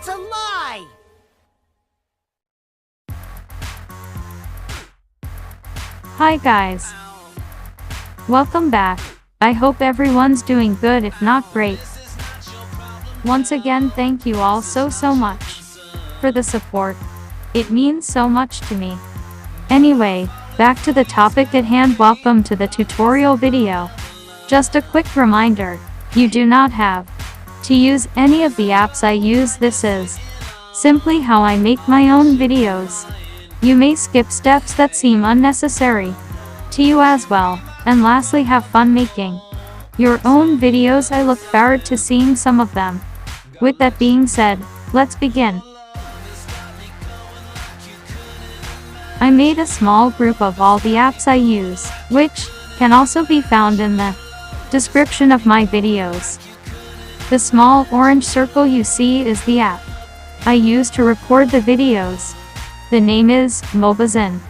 It's a lie! Hi guys. Welcome back. I hope everyone's doing good, if not great. Once again, thank you all so much for the support. It means so much to me. Anyway, back to the topic at hand. Welcome to the tutorial video. Just a quick reminder, you do not have to use any of the apps I use. This is simply how I make my own videos. You may skip steps that seem unnecessary to you as well. And lastly, have fun making your own videos. I look forward to seeing some of them. With that being said, let's begin. I made a small group of all the apps I use, which can also be found in the description of my videos. The small orange circle you see is the app I use to record the videos. The name is Mobozin.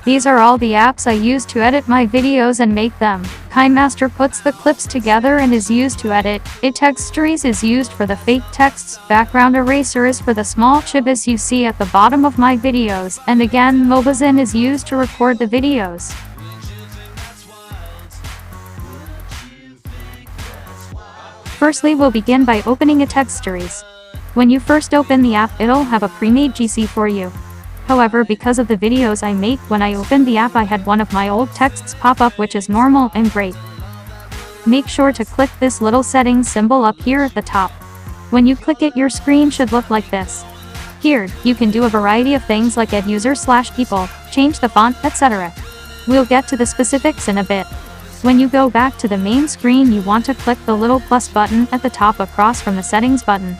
These are all the apps I use to edit my videos and make them. Kinemater puts the clips together and is used to edit. ITextstories is used for the fake texts. Background eraser is for the small chibis you see at the bottom of my videos. And again, Mobozin is used to record the videos. Firstly, we'll begin by opening ITextstories. When you first open the app, it'll have a pre-made GC for you. However, because of the videos I make, when I opened the app I had one of my old texts pop up, which is normal and great. Make sure to click this little settings symbol up here at the top. When you click it, your screen should look like this. Here, you can do a variety of things like add user/people, change the font, etc. We'll get to the specifics in a bit. When you go back to the main screen, you want to click the little plus button at the top across from the settings button.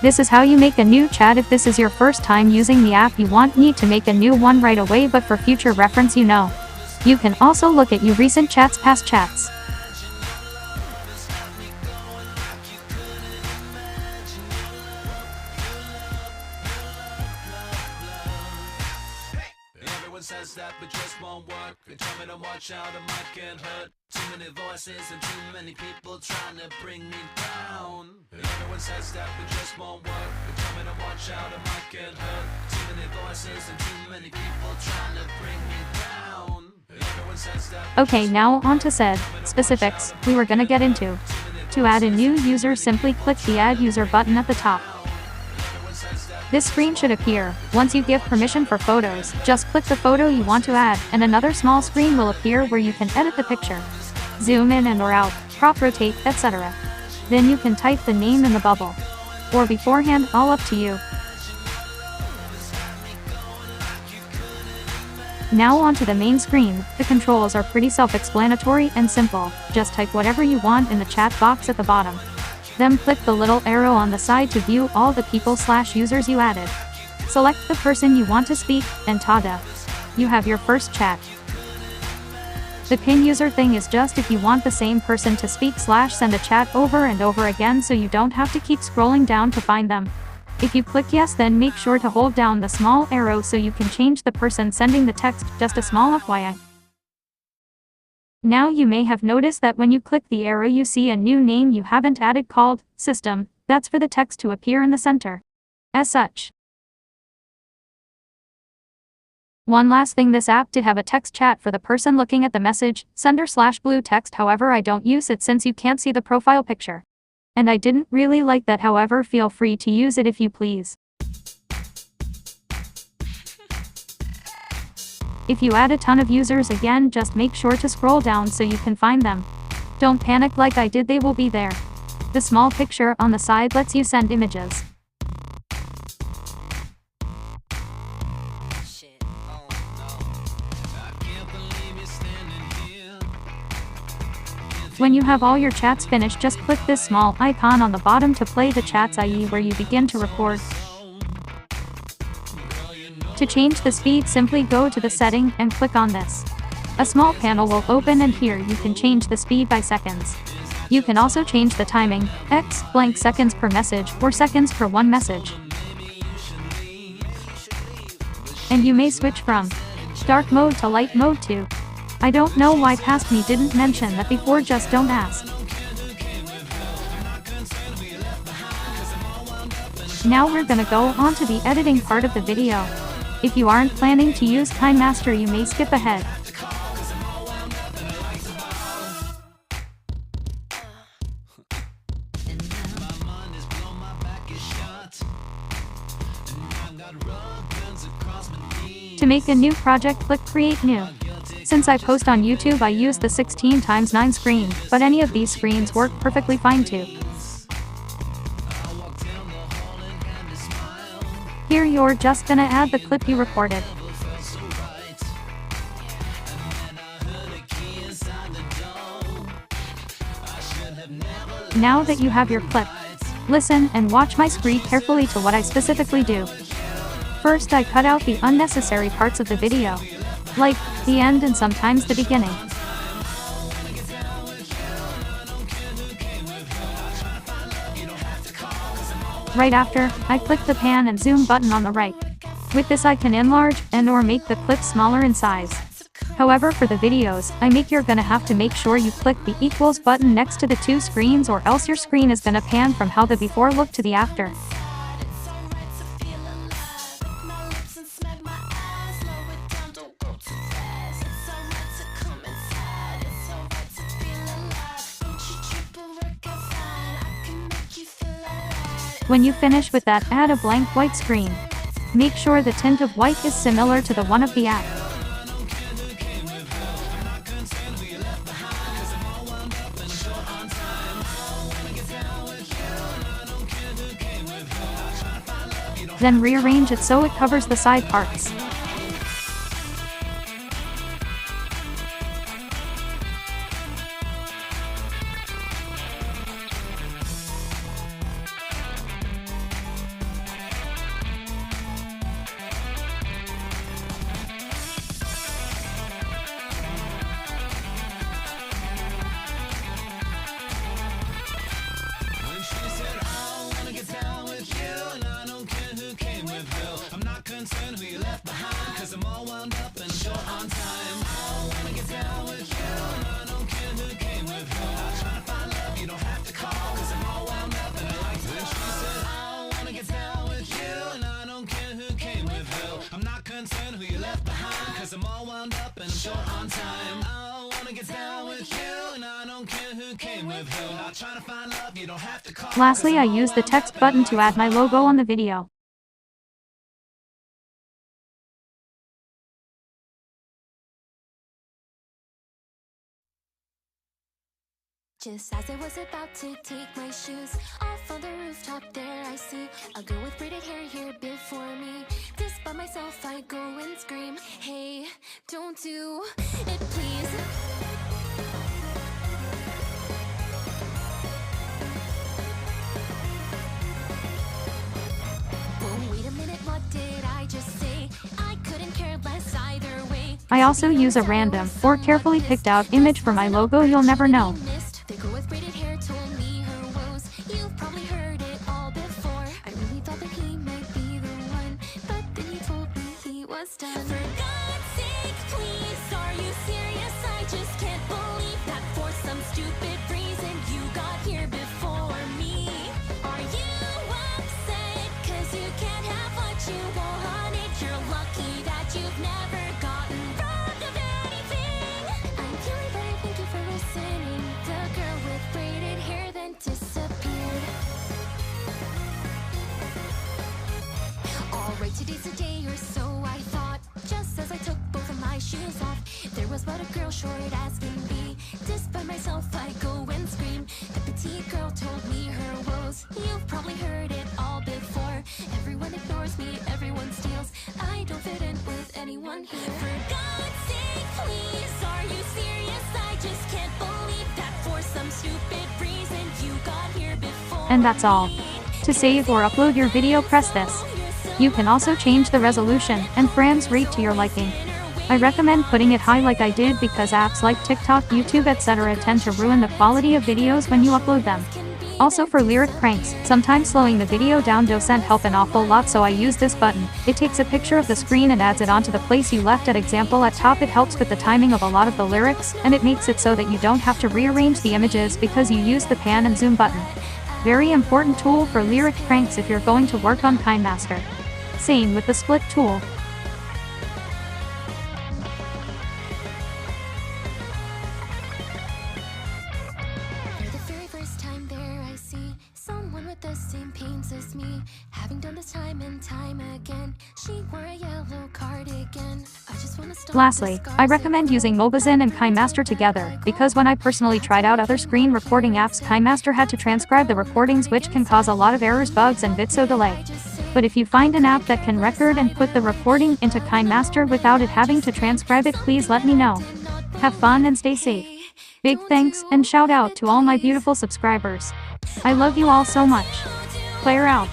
This is how you make a new chat. If this is your first time using the app, you won't need to make a new one right away, but for future reference, you can also look at your recent chats, past chats. Says that but just won't work. They tell me to watch out, I might get hurt. Too many voices and too many people trying to bring me down. Everyone says that but just won't work. They tell me to watch out, I might get hurt. Too many voices and too many people trying to bring me down. Everyone says that. Okay, now on to said specifics we were gonna get into. To add a new user, simply click the add user button at the top. This screen should appear. Once you give permission for photos, just click the photo you want to add, and another small screen will appear where you can edit the picture. Zoom in and or out, crop, rotate, etc. Then you can type the name in the bubble. Or beforehand, all up to you. Now onto the main screen. The controls are pretty self-explanatory and simple. Just type whatever you want in the chat box at the bottom. Then click the little arrow on the side to view all the people/users you added. Select the person you want to speak, and tada! You have your first chat. The pin user thing is just if you want the same person to speak/send a chat over and over again, so you don't have to keep scrolling down to find them. If you click yes, then make sure to hold down the small arrow so you can change the person sending the text. Just a small FYI. Now you may have noticed that when you click the arrow you see a new name you haven't added called System. That's for the text to appear in the center. As such. One last thing, this app did have a text chat for the person looking at the message, sender/blue text. However, I don't use it since you can't see the profile picture. And I didn't really like that. However, feel free to use it if you please. If you add a ton of users, again, just make sure to scroll down so you can find them. Don't panic like I did, they will be there. The small picture on the side lets you send images. When you have all your chats finished, just click this small icon on the bottom to play the chats, i.e. where you begin to record. To change the speed, simply go to the setting and click on this. A small panel will open, and here you can change the speed by seconds. You can also change the timing, x blank seconds per message or seconds per one message. And you may switch from dark mode to light mode too. I don't know why past me didn't mention that before, just don't ask. Now we're gonna go on to the editing part of the video. If you aren't planning to use Kinemater, you may skip ahead. To make a new project, click Create New. Since I post on YouTube, I use the 16x9 screen, but any of these screens work perfectly fine too. Here you're just gonna add the clip you recorded. Now that you have your clip, listen and watch my screen carefully to what I specifically do. First, I cut out the unnecessary parts of the video, like the end and sometimes the beginning. Right after, I click the pan and zoom button on the right. With this I can enlarge and/or make the clip smaller in size. However, for the videos I make, you're gonna have to make sure you click the equals button next to the two screens, or else your screen is gonna pan from how the before looked to the after. When you finish with that, add a blank white screen. Make sure the tint of white is similar to the one of the app. Then rearrange it so it covers the side parts. Lastly, I use the text button to add my logo on the video. Just as I was about to take my shoes off on the rooftop, there I see a girl with braided hair here before me. Just by myself I go and scream, hey, don't do it please. Whoa, wait a minute, what did I just say? I couldn't care less either way. I also use a random or carefully picked out image for my logo. You'll never know. The girl with braided hair told me her woes. You've probably heard it all before. I really thought that he might be the one, but then you told me he was done. For God's sake, please, are you serious? I just can't believe that for some stupid reason you got here before me. Are you upset? Cause you can't have what you wanted. You're lucky that you've never gotten robbed of anything. I'm feeling very thank you for listening. The girl with braided hair then disappeared. Alright, today's the day or so I thought. Just as I took both of my shoes off, there was but a girl short as can be. Just by myself I go and scream. The petite girl told me her woes. You've probably heard it all before. Everyone ignores me, everyone steals. I don't fit in with anyone here. For God's sake, please, are you serious? I just can't believe that for some stupid reason you got here before. And that's all. To save or upload your video, press this. You can also change the resolution and frames rate to your liking. I recommend putting it high like I did because apps like TikTok, YouTube, etc. tend to ruin the quality of videos when you upload them. Also, for lyric pranks, sometimes slowing the video down doesn't help an awful lot, so I use this button. It takes a picture of the screen and adds it onto the place you left at. Example at top. It helps with the timing of a lot of the lyrics, and it makes it so that you don't have to rearrange the images because you use the pan and zoom button. Very important tool for lyric pranks if you're going to work on Kinemater. Same with the split tool. For the very first time there I see someone with the same pains as me. Having done this time and time again, she wore a yellow cardigan. I just wanna stop Lastly, I recommend using Mobozin and Kinemater together, because when I personally tried out other screen recording apps, Kinemater had to transcribe the recordings, which can cause a lot of errors, bugs, and video delay. But if you find an app that can record and put the recording into Kinemater without it having to transcribe it, please let me know. Have fun and stay safe. Big thanks and shout out to all my beautiful subscribers. I love you all so much. Player out.